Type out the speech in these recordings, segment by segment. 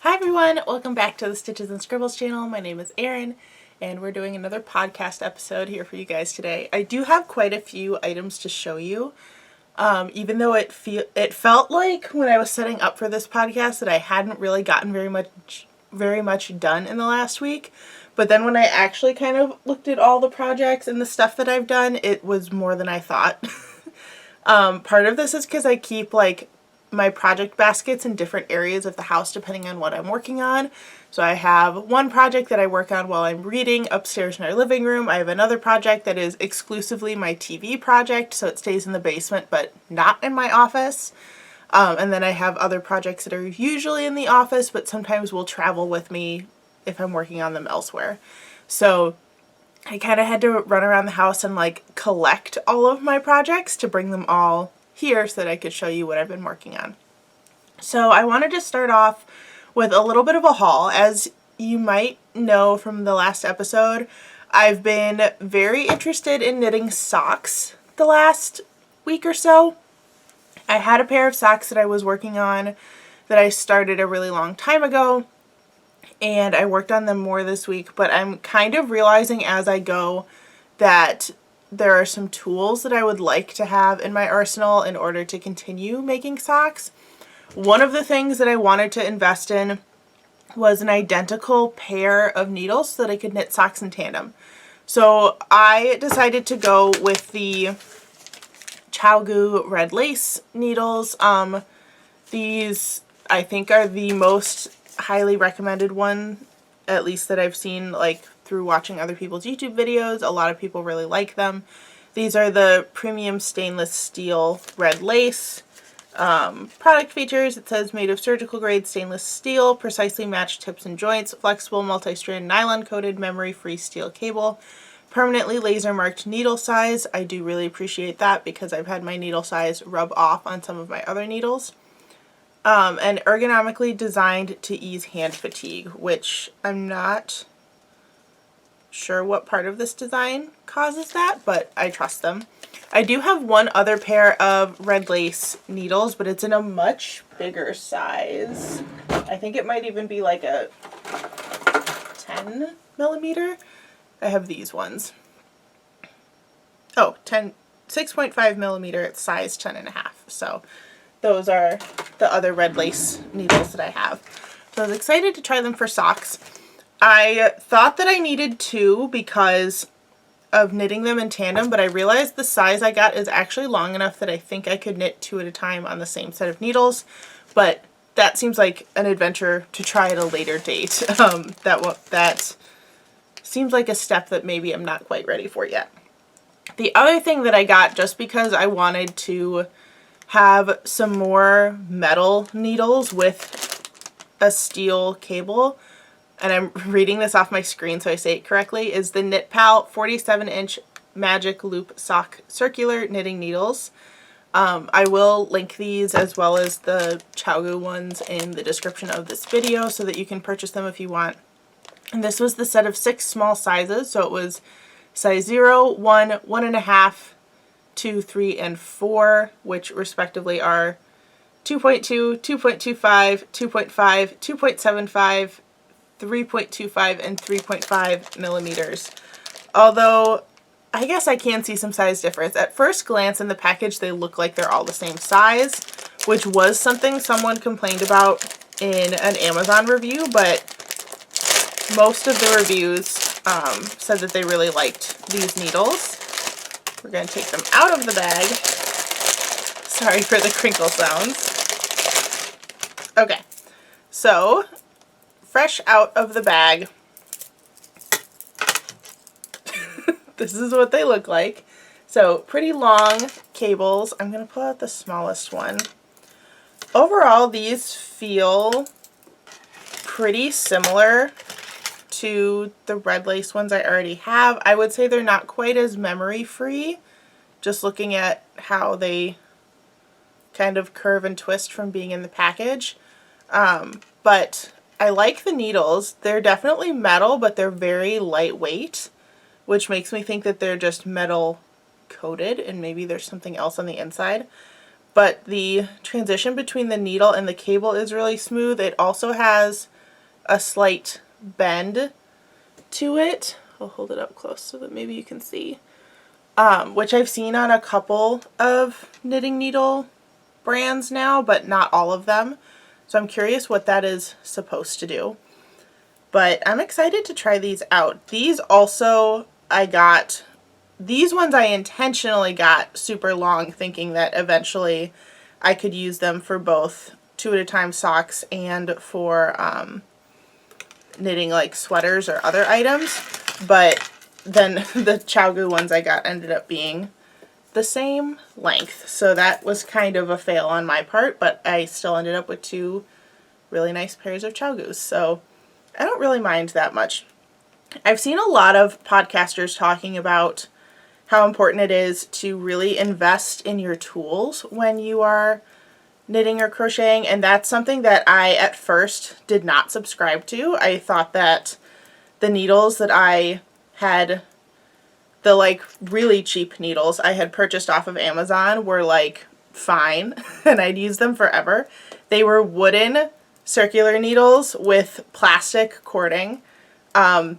Hi everyone, welcome back to the Stitches and Scribbles channel. My name is Erin and we're doing another podcast episode here for you guys today. I do have quite a few items to show you, even though it felt like when I was setting up for this podcast that I hadn't really gotten very much done in the last week. But then when I actually kind of looked at all the projects and the stuff that I've done, it was more than I thought. Part of this is because I keep my project baskets in different areas of the house depending on what I'm working on. So I have one project that I work on while I'm reading upstairs in our living room. I have another project that is exclusively my TV project, so it stays in the basement but not in my office. And then I have other projects that are usually in the office but sometimes will travel with me if I'm working on them elsewhere. So I kind of had to run around the house and collect all of my projects to bring them all here so that I could show you what I've been working on. So I wanted to start off with a little bit of a haul. As you might know from the last episode, I've been very interested in knitting socks the last week or so. I had a pair of socks that I was working on that I started a really long time ago, and I worked on them more this week, but I'm kind of realizing as I go that there are some tools that I would like to have in my arsenal in order to continue making socks. One of the things that I wanted to invest in was an identical pair of needles so that I could knit socks in tandem. So I decided to go with the ChowGoo red lace needles. These I think are the most highly recommended one, at least that I've seen through watching other people's YouTube videos. A lot of people really like them. These are the premium stainless steel red lace. Product features, it says made of surgical grade stainless steel, precisely matched tips and joints, flexible multi-strand nylon coated memory free steel cable, permanently laser marked needle size. I do really appreciate that because I've had my needle size rub off on some of my other needles. And ergonomically designed to ease hand fatigue, which I'm not sure what part of this design causes that, but I trust them. I do have one other pair of red lace needles, but it's in a much bigger size. I think it might even be like a 10 millimeter. I have these ones. Oh, 6.5 millimeter, it's size 10.5. So those are the other red lace needles that I have. So I was excited to try them for socks. I thought that I needed two because of knitting them in tandem, but I realized the size I got is actually long enough that I think I could knit two at a time on the same set of needles, but that seems like an adventure to try at a later date. That seems like a step that maybe I'm not quite ready for yet. The other thing that I got, just because I wanted to have some more metal needles with a steel cable, and I'm reading this off my screen so I say it correctly, is the Knit Pal 47-inch Magic Loop Sock Circular Knitting Needles. I will link these as well as the ChowGoo ones in the description of this video so that you can purchase them if you want. And this was the set of 6 small sizes, so it was size 0, 1, 1.5, 2, 3, and 4, which respectively are 2.2, 2.25, 2.5, 2.75, 3.25, and 3.5 millimeters. Although, I guess I can see some size difference. At first glance in the package, they look like they're all the same size, which was something someone complained about in an Amazon review, but most of the reviews said that they really liked these needles. We're going to take them out of the bag. Sorry for the crinkle sounds. Okay, so fresh out of the bag, this is what they look like. So pretty long cables. I'm going to pull out the smallest one. Overall, these feel pretty similar to the red lace ones I already have. I would say they're not quite as memory free, just looking at how they kind of curve and twist from being in the package. But I like the needles. They're definitely metal, but they're very lightweight, which makes me think that they're just metal coated and maybe there's something else on the inside. but the transition between the needle and the cable is really smooth. It also has a slight bend to it. I'll hold it up close so that maybe you can see, which I've seen on a couple of knitting needle brands now, but not all of them. So I'm curious what that is supposed to do. But I'm excited to try these out. These also, these ones I intentionally got super long, thinking that eventually I could use them for both 2 at a time socks and for knitting like sweaters or other items. But then the ChowGoo ones I got ended up being the same length. So that was kind of a fail on my part, but I still ended up with 2 really nice pairs of ChowGoos. So I don't really mind that much. I've seen a lot of podcasters talking about how important it is to really invest in your tools when you are knitting or crocheting, and that's something that I at first did not subscribe to. I thought that the needles that I had, the like really cheap needles I had purchased off of Amazon, were like fine and I'd use them forever. They were wooden circular needles with plastic cording.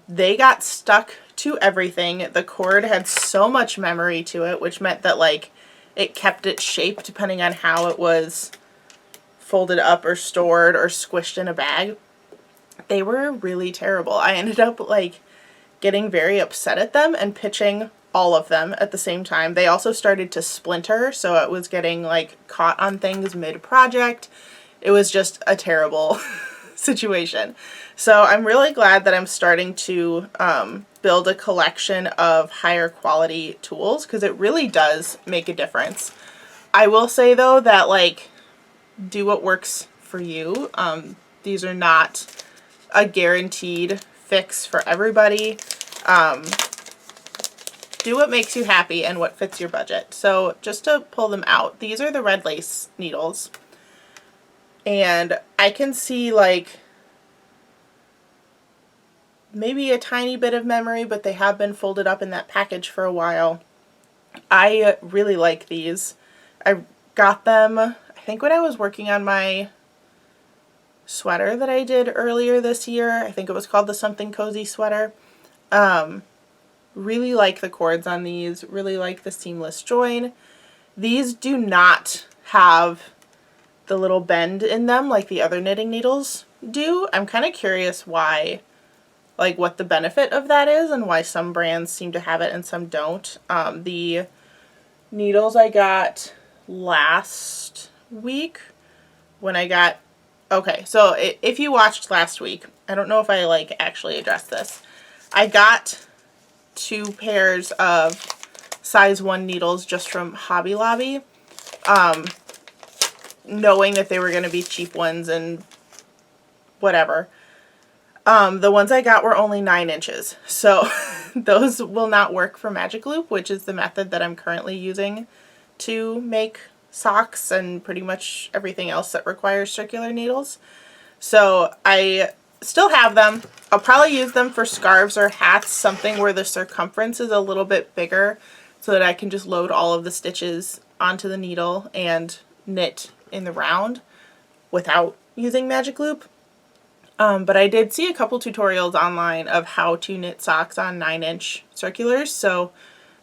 They got stuck to everything. The cord had so much memory to it, which meant that like it kept its shape depending on how it was folded up or stored or squished in a bag. They were really terrible. I ended up like getting very upset at them and pitching all of them at the same time. They also started to splinter, so it was getting like caught on things mid-project. It was just a terrible situation. So I'm really glad that I'm starting to build a collection of higher quality tools, because it really does make a difference. I will say though that like, do what works for you. These are not a guaranteed fix for everybody. Do what makes you happy and what fits your budget. So just to pull them out, these are the red lace needles. And I can see like maybe a tiny bit of memory, but they have been folded up in that package for a while. I really like these. I got them, I think, when I was working on my sweater that I did earlier this year. I think it was called the Something Cozy sweater. Really like the cords on these, really like the seamless join. These do not have the little bend in them like the other knitting needles do. I'm kind of curious why, like what the benefit of that is and why some brands seem to have it and some don't. The needles I got last week when I got, okay, so if you watched last week, I don't know if I like actually addressed this. I got 2 pairs of size 1 needles just from Hobby Lobby, knowing that they were going to be cheap ones and whatever. The ones I got were only 9 inches, so those will not work for Magic Loop, which is the method that I'm currently using to make socks and pretty much everything else that requires circular needles. So I still have them. I'll probably use them for scarves or hats, something where the circumference is a little bit bigger so that I can just load all of the stitches onto the needle and knit in the round without using Magic Loop. But I did see a couple tutorials online of how to knit socks on 9-inch circulars, so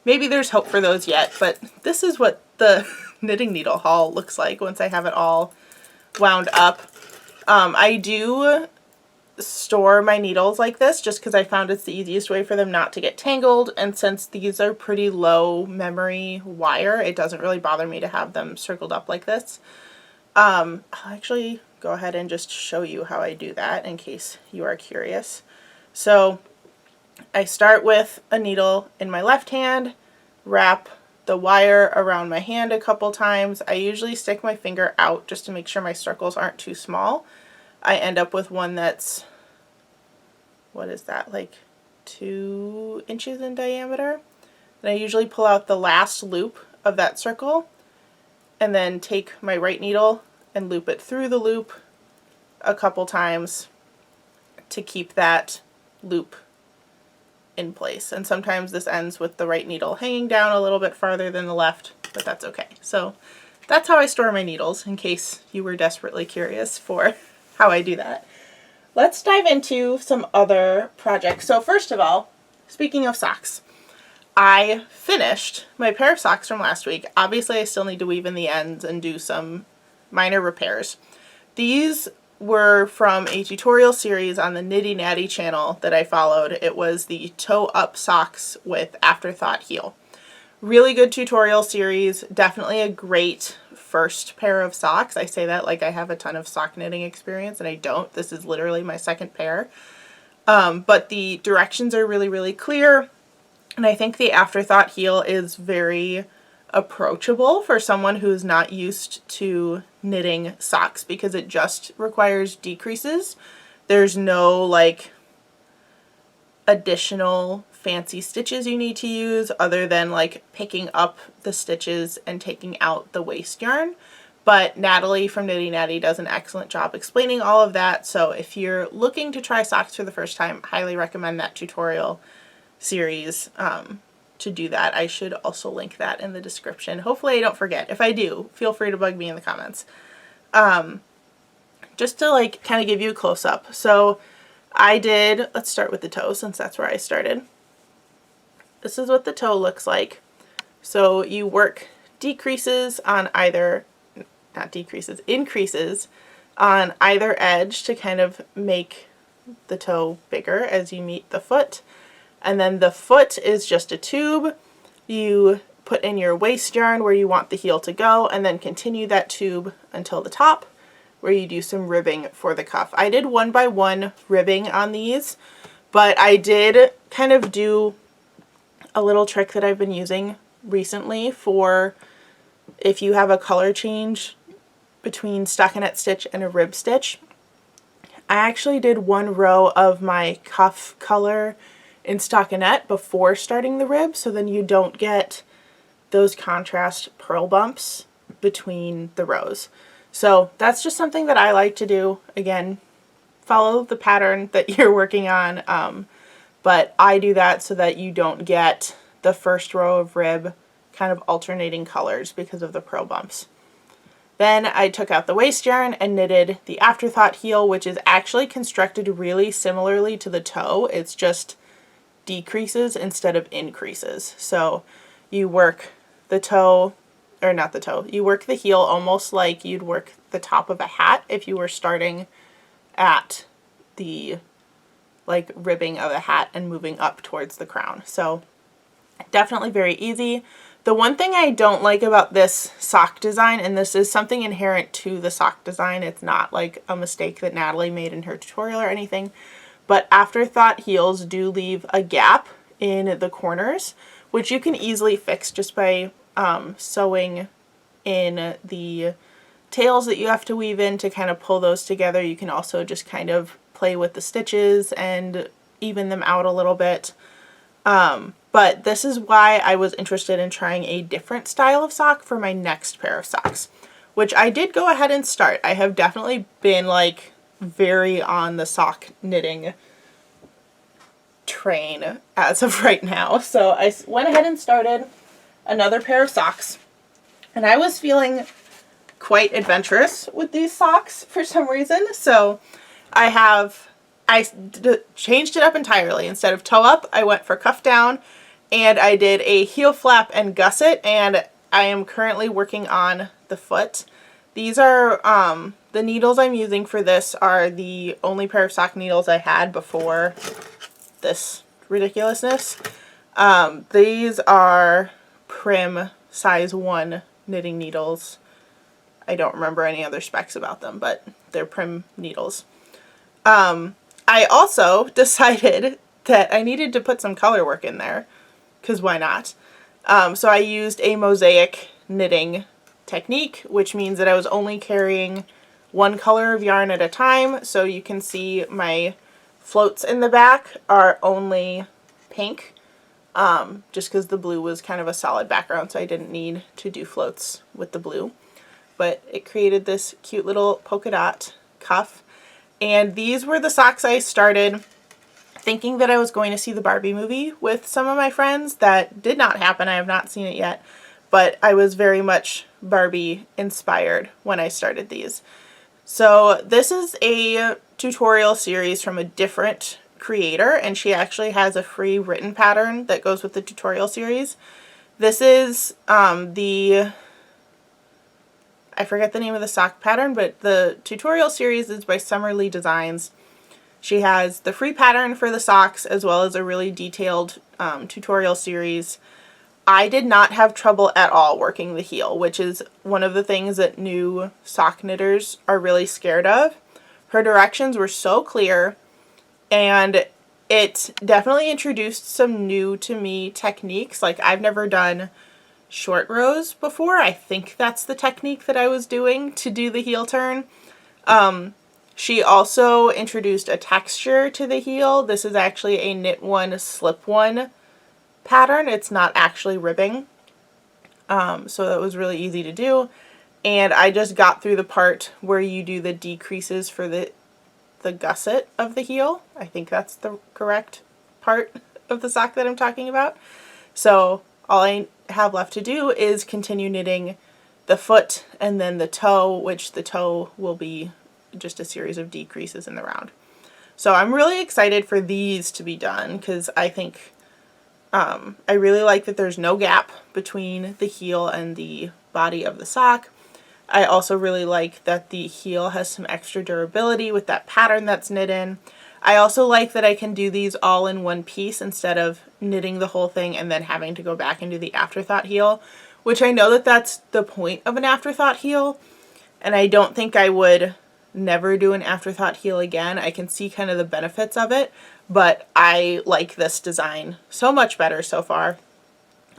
maybe there's hope for those yet, but this is what the knitting needle haul looks like once I have it all wound up. I do store my needles like this just because I found it's the easiest way for them not to get tangled, and since these are pretty low memory wire, it doesn't really bother me to have them circled up like this. I'll actually go ahead and just show you how I do that in case you are curious. So I start with a needle in my left hand, wrap the wire around my hand a couple times. I usually stick my finger out just to make sure my circles aren't too small. I end up with one that's, what is that, like 2 inches in diameter. And I usually pull out the last loop of that circle and then take my right needle and loop it through the loop a couple times to keep that loop in place. And sometimes this ends with the right needle hanging down a little bit farther than the left, but that's okay. So that's how I store my needles, in case you were desperately curious for how I do that. Let's dive into some other projects. So first of all, speaking of socks, I finished my pair of socks from last week. Obviously, I still need to weave in the ends and do some minor repairs. These were from a tutorial series on the Nitty Natty channel that I followed. It was the toe up socks with afterthought heel. Really good tutorial series. Definitely a great first pair of socks. I say that like I have a ton of sock knitting experience, and I don't. This is literally my second pair. But the directions are really, really clear. And I think the afterthought heel is very approachable for someone who's not used to knitting socks, because it just requires decreases. There's no like additional fancy stitches you need to use other than like picking up the stitches and taking out the waste yarn. But Natalie from Nitty Natty does an excellent job explaining all of that. So if you're looking to try socks for the first time, highly recommend that tutorial series to do that. I should also link that in the description. Hopefully I don't forget. If I do, feel free to bug me in the comments. Just to like kind of give you a close-up. So I did, let's start with the toe since that's where I started. This is what the toe looks like. So you work decreases on either, not decreases, increases on either edge to kind of make the toe bigger as you meet the foot. And then the foot is just a tube. You put in your waste yarn where you want the heel to go, and then continue that tube until the top, where you do some ribbing for the cuff. I did 1x1 ribbing on these, but I did kind of do a little trick that I've been using recently for if you have a color change between stockinette stitch and a rib stitch. I actually did one row of my cuff color in stockinette before starting the rib, so then you don't get those contrast purl bumps between the rows. So that's just something that I like to do. Again, follow the pattern that you're working on, but I do that so that you don't get the first row of rib kind of alternating colors because of the purl bumps. Then I took out the waste yarn and knitted the afterthought heel, which is actually constructed really similarly to the toe. It's just decreases instead of increases. So you work the toe, or not the toe, you work the heel almost like you'd work the top of a hat if you were starting at the like ribbing of a hat and moving up towards the crown. So definitely very easy. The one thing I don't like about this sock design, and this is something inherent to the sock design, it's not like a mistake that Natalie made in her tutorial or anything, but afterthought heels do leave a gap in the corners, which you can easily fix just by sewing in the tails that you have to weave in to kind of pull those together. You can also just kind of play with the stitches and even them out a little bit. But this is why I was interested in trying a different style of sock for my next pair of socks, which I did go ahead and start. I have definitely been like very on the sock knitting train as of right now. So I went ahead and started another pair of socks, and I was feeling quite adventurous with these socks for some reason. So I changed it up entirely. Instead of toe up, I went for cuff down, and I did a heel flap and gusset, and I am currently working on the foot. These are the needles I'm using for this are the only pair of sock needles I had before this ridiculousness. These are Prim size 1 knitting needles. I don't remember any other specs about them, but they're Prim needles. I also decided that I needed to put some color work in there, because why not? So I used a mosaic knitting technique, which means that I was only carrying one color of yarn at a time. So you can see my floats in the back are only pink, just because the blue was kind of a solid background, so I didn't need to do floats with the blue. But it created this cute little polka dot cuff. And these were the socks I started thinking that I was going to see the Barbie movie with some of my friends. That did not happen. I have not seen it yet. But I was very much Barbie inspired when I started these. So this is a tutorial series from a different creator, and she actually has a free written pattern that goes with the tutorial series. This is I forget the name of the sock pattern, but the tutorial series is by Summerlee Designs. She has the free pattern for the socks as well as a really detailed tutorial series. I did not have trouble at all working the heel, which is one of the things that new sock knitters are really scared of. Her directions were so clear, and it definitely introduced some new to me techniques. Like, I've never done short rows before. I think that's the technique that I was doing to do the heel turn. She also introduced a texture to the heel. This is actually a knit one, slip one pattern. It's not actually ribbing. So that was really easy to do. And I just got through the part where you do the decreases for the gusset of the heel. I think that's the correct part of the sock that I'm talking about. So all I have left to do is continue knitting the foot and then the toe, which the toe will be just a series of decreases in the round. So I'm really excited for these to be done because I think I really like that there's no gap between the heel and the body of the sock. I also really like that the heel has some extra durability with that pattern that's knit in. I also like that I can do these all in one piece instead of knitting the whole thing and then having to go back and do the afterthought heel, which I know that that's the point of an afterthought heel, and I don't think I would never do an afterthought heel again. I can see kind of the benefits of it, but I like this design so much better so far.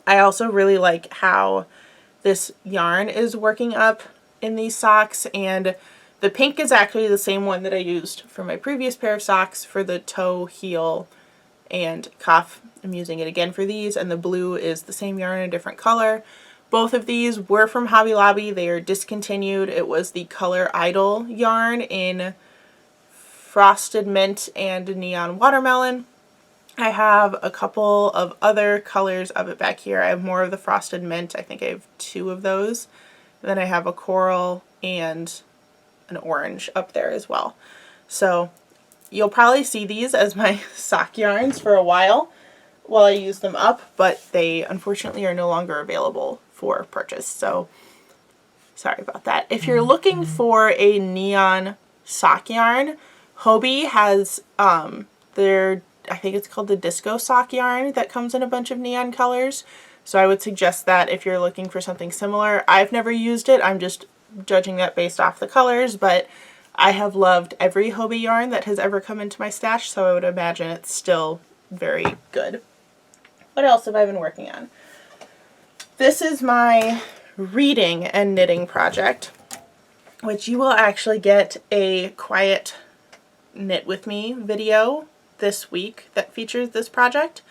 I also really like how this yarn is working up in these socks, and the pink is actually the same one that I used for my previous pair of socks for the toe, heel, and cuff. I'm using it again for these, and the blue is the same yarn in a different color. Both of these were from Hobby Lobby. They are discontinued. It was the Color Idol yarn in Frosted Mint and Neon Watermelon. I have a couple of other colors of it back here. I have more of the Frosted Mint. I think I have 2 of those. And then I have a coral and an orange up there as well. So you'll probably see these as my sock yarns for a while I use them up, but they unfortunately are no longer available for purchase. So sorry about that. If you're looking for a neon sock yarn, Hobie has their, I think it's called the Disco Sock yarn that comes in a bunch of neon colors. So I would suggest that if you're looking for something similar. I've never used it. I'm just judging that based off the colors, but I have loved every Hobie yarn that has ever come into my stash, so I would imagine it's still very good. What else have I been working on? This is my reading and knitting project, which you will actually get a quiet knit with me video this week that features this project.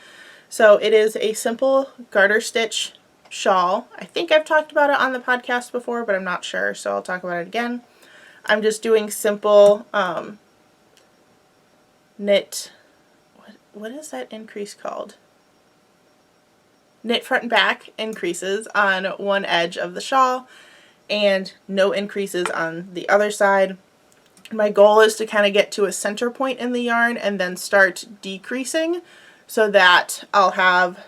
So it is a simple garter stitch shawl. I think I've talked about it on the podcast before, but I'm not sure, so I'll talk about it again. I'm just doing simple knit, what is that increase called? Knit front and back increases on one edge of the shawl and no increases on the other side. My goal is to kind of get to a center point in the yarn and then start decreasing so that I'll have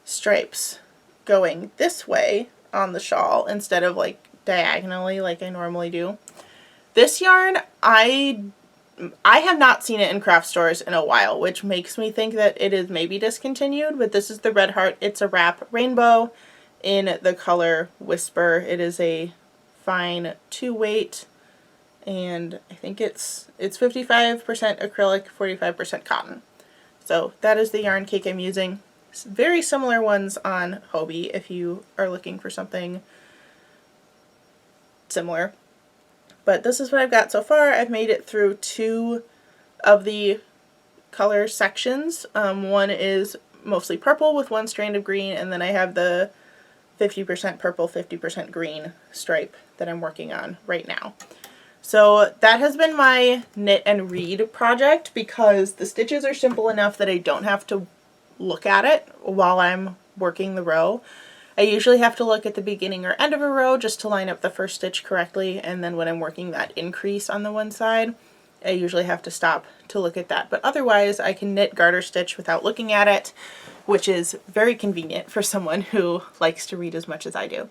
stripes going this way on the shawl instead of like diagonally like I normally do. This yarn, I have not seen it in craft stores in a while, which makes me think that it is maybe discontinued, but this is the Red Heart It's a Wrap Rainbow in the color Whisper. It is a fine 2-weight, and I think it's 55% acrylic, 45% cotton. So that is the yarn cake I'm using. Very similar ones on Hobie if you are looking for something similar. But this is what I've got so far. I've made it through 2 of the color sections. One is mostly purple with 1 strand of green, and then I have the 50% purple, 50% green stripe that I'm working on right now. So that has been my knit and read project because the stitches are simple enough that I don't have to look at it while I'm working the row. I usually have to look at the beginning or end of a row just to line up the first stitch correctly, and then when I'm working that increase on the one side, I usually have to stop to look at that. But otherwise, I can knit garter stitch without looking at it, which is very convenient for someone who likes to read as much as I do.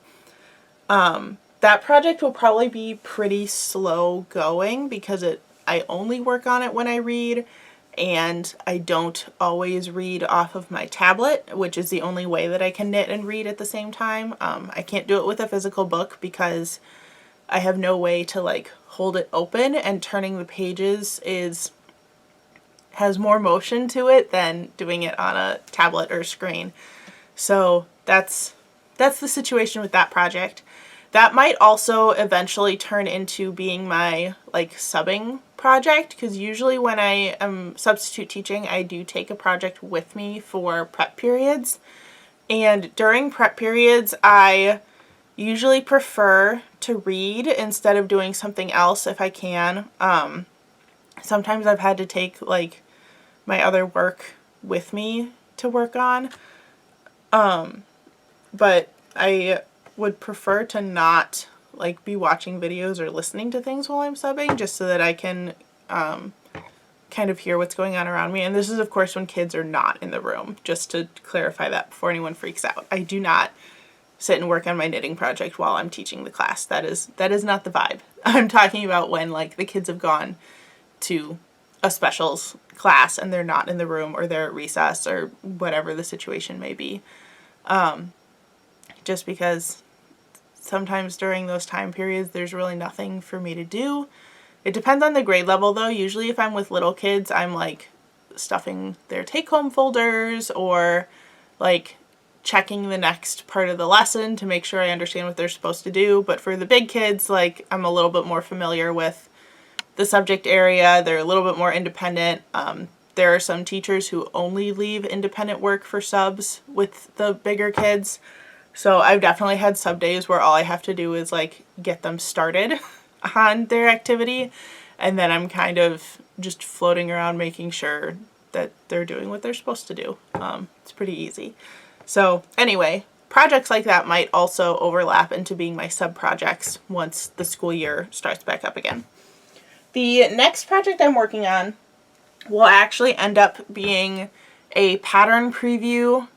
That project will probably be pretty slow going because I only work on it when I read, and I don't always read off of my tablet, which is the only way that I can knit and read at the same time. I can't do it with a physical book because I have no way to like hold it open, and turning the pages has more motion to it than doing it on a tablet or screen. So that's the situation with that project. That might also eventually turn into being my like subbing project, because usually when I am substitute teaching, I do take a project with me for prep periods. And during prep periods, I usually prefer to read instead of doing something else if I can. Sometimes I've had to take like my other work with me to work on. But I would prefer to not like be watching videos or listening to things while I'm subbing, just so that I can kind of hear what's going on around me. And this is of course when kids are not in the room, just to clarify that before anyone freaks out. I do not sit and work on my knitting project while I'm teaching the class. That is not the vibe. I'm talking about when like the kids have gone to a specials class and they're not in the room, or they're at recess, or whatever the situation may be. Just because sometimes during those time periods there's really nothing for me to do. It depends on the grade level though. Usually if I'm with little kids, I'm like stuffing their take-home folders, or like checking the next part of the lesson to make sure I understand what they're supposed to do. But for the big kids, like I'm a little bit more familiar with the subject area. They're a little bit more independent. There are some teachers who only leave independent work for subs with the bigger kids. So I've definitely had sub days where all I have to do is like get them started on their activity, and then I'm kind of just floating around making sure that they're doing what they're supposed to do. It's pretty easy. So anyway, projects like that might also overlap into being my sub projects once the school year starts back up again. The next project I'm working on will actually end up being a pattern preview,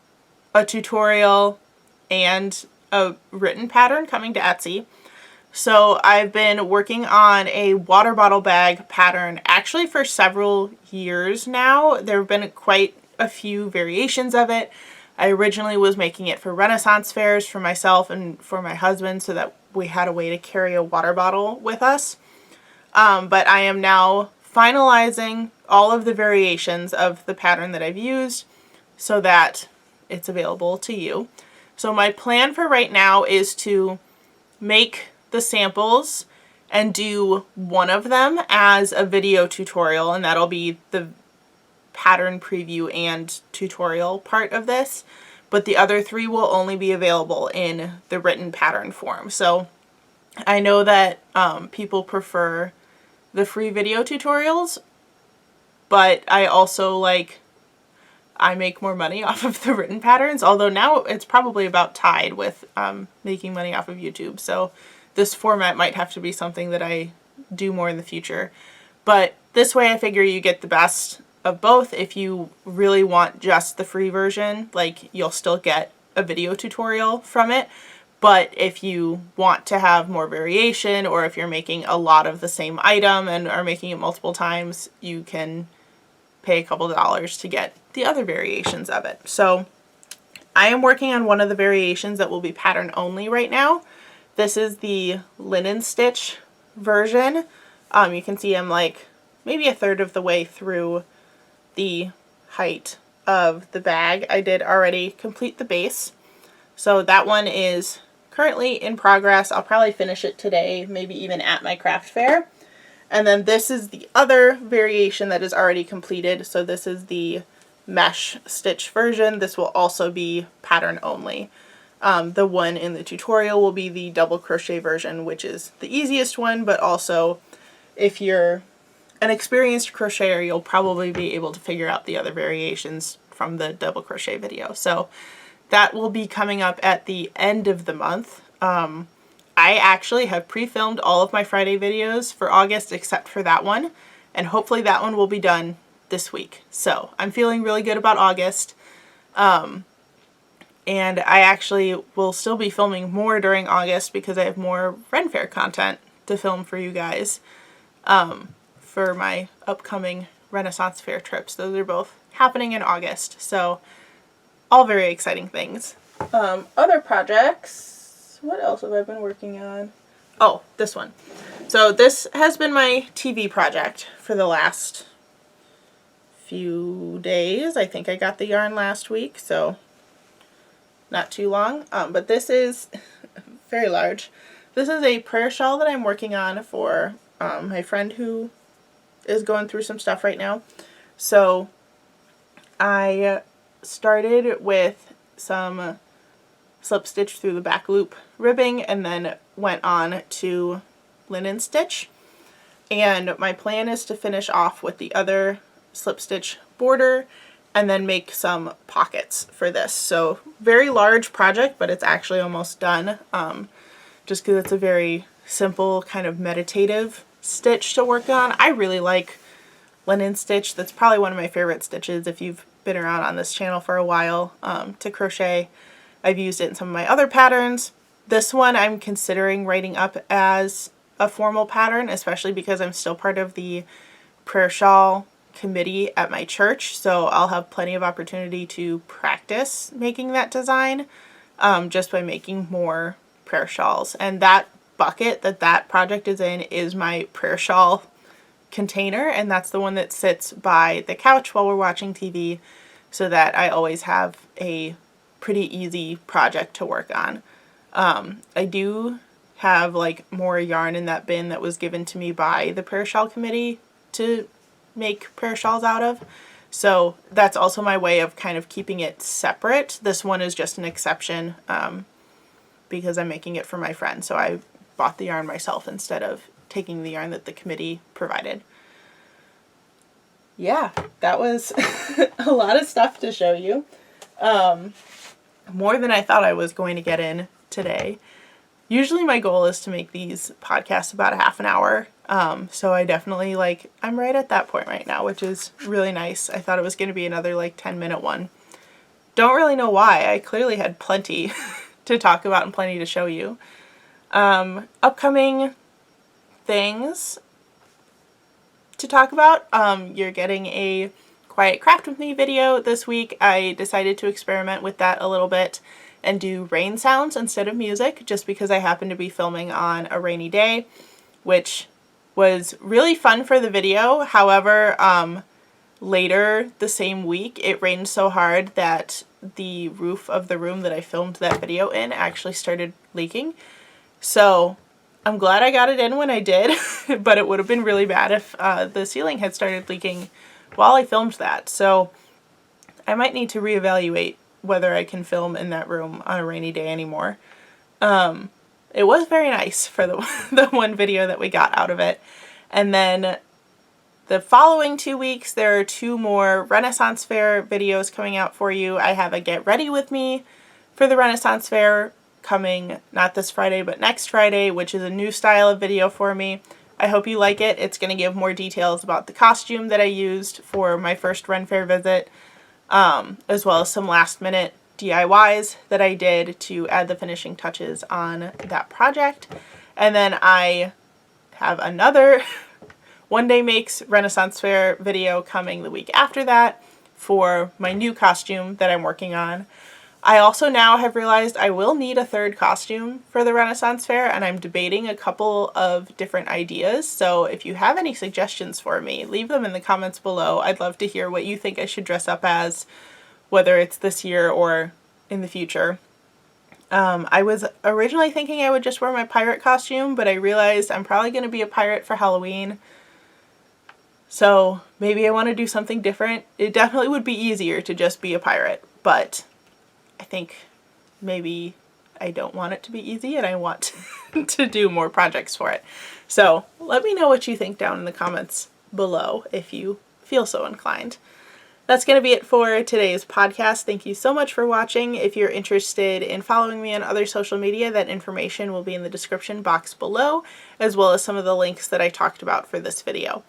a tutorial, and a written pattern coming to Etsy. So I've been working on a water bottle bag pattern actually for several years now. There have been quite a few variations of it. I originally was making it for Renaissance fairs for myself and for my husband so that we had a way to carry a water bottle with us. But I am now finalizing all of the variations of the pattern that I've used so that it's available to you. So my plan for right now is to make the samples and do one of them as a video tutorial, and that'll be the pattern preview and tutorial part of this, but the other three will only be available in the written pattern form. So I know that people prefer the free video tutorials, but I also I make more money off of the written patterns, although now it's probably about tied with making money off of YouTube. So this format might have to be something that I do more in the future. But this way I figure you get the best of both. If you really want just the free version, you'll still get a video tutorial from it. But if you want to have more variation, or if you're making a lot of the same item and are making it multiple times, you can pay a couple dollars to get the other variations of it. So I am working on one of the variations that will be pattern only right now. This is the linen stitch version. You can see I'm maybe a third of the way through the height of the bag. I did already complete the base. So that one is currently in progress. I'll probably finish it today, maybe even at my craft fair. And then this is the other variation that is already completed. So this is the mesh stitch version. This will also be pattern only. The one in the tutorial will be the double crochet version, which is the easiest one, but also if you're an experienced crocheter, you'll probably be able to figure out the other variations from the double crochet video. So that will be coming up at the end of the month. I actually have pre-filmed all of my Friday videos for August except for that one, and hopefully that one will be done this week. So I'm feeling really good about August. And I actually will still be filming more during August because I have more Ren Fair content to film for you guys for my upcoming Renaissance Fair trips. Those are both happening in August, so all very exciting things. Other projects, what else have I been working on? Oh, this one. So this has been my TV project for the last few days. I think I got the yarn last week, so not too long. But this is very large. This is a prayer shawl that I'm working on for my friend who is going through some stuff right now. So I started with some slip stitch through the back loop ribbing and then went on to linen stitch. And my plan is to finish off with the other slip stitch border and then make some pockets for this. So very large project, but it's actually almost done. Just because it's a very simple kind of meditative stitch to work on. I really like linen stitch. That's probably one of my favorite stitches if you've been around on this channel for a while to crochet. I've used it in some of my other patterns. This one I'm considering writing up as a formal pattern, especially because I'm still part of the prayer shawl committee at my church, so I'll have plenty of opportunity to practice making that design just by making more prayer shawls. And that bucket that project is in is my prayer shawl container, and that's the one that sits by the couch while we're watching TV, so that I always have a pretty easy project to work on. I do have like more yarn in that bin that was given to me by the prayer shawl committee to make prayer shawls out of. So that's also my way of kind of keeping it separate. This one is just an exception because I'm making it for my friend. So I bought the yarn myself instead of taking the yarn that the committee provided. Yeah, that was a lot of stuff to show you. More than I thought I was going to get in today. Usually my goal is to make these podcasts about a half an hour. So I definitely I'm right at that point right now, which is really nice. I thought it was going to be another 10-minute one. Don't really know why. I clearly had plenty to talk about and plenty to show you. Upcoming things to talk about. You're getting a Quiet Craft with Me video this week. I decided to experiment with that a little bit and do rain sounds instead of music, just because I happened to be filming on a rainy day, which was really fun for the video. However, later the same week, it rained so hard that the roof of the room that I filmed that video in actually started leaking. So I'm glad I got it in when I did, but it would have been really bad if the ceiling had started leaking while I filmed that. So I might need to reevaluate whether I can film in that room on a rainy day anymore. It was very nice for the one video that we got out of it. And then the following 2 weeks, there are 2 more Renaissance Fair videos coming out for you. I have a Get Ready With Me for the Renaissance Fair coming not this Friday, but next Friday, which is a new style of video for me. I hope you like it. It's going to give more details about the costume that I used for my first Ren Fair visit, as well as some last minute DIYs that I did to add the finishing touches on that project. And then I have another One Day Makes Renaissance Fair video coming the week after that for my new costume that I'm working on. I also now have realized I will need a third costume for the Renaissance Fair, and I'm debating a couple of different ideas. So if you have any suggestions for me, leave them in the comments below. I'd love to hear what you think I should dress up as, whether it's this year or in the future. I was originally thinking I would just wear my pirate costume, but I realized I'm probably going to be a pirate for Halloween. So maybe I want to do something different. It definitely would be easier to just be a pirate, but I think maybe I don't want it to be easy and I want to do more projects for it. So let me know what you think down in the comments below if you feel so inclined. That's going to be it for today's podcast. Thank you so much for watching. If you're interested in following me on other social media, that information will be in the description box below, as well as some of the links that I talked about for this video.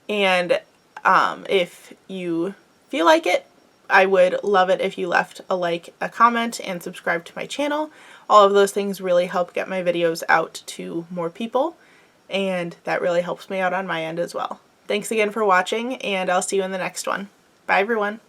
And if you feel like it, I would love it if you left a like, a comment, and subscribe to my channel. All of those things really help get my videos out to more people, and that really helps me out on my end as well. Thanks again for watching, and I'll see you in the next one. Bye, everyone.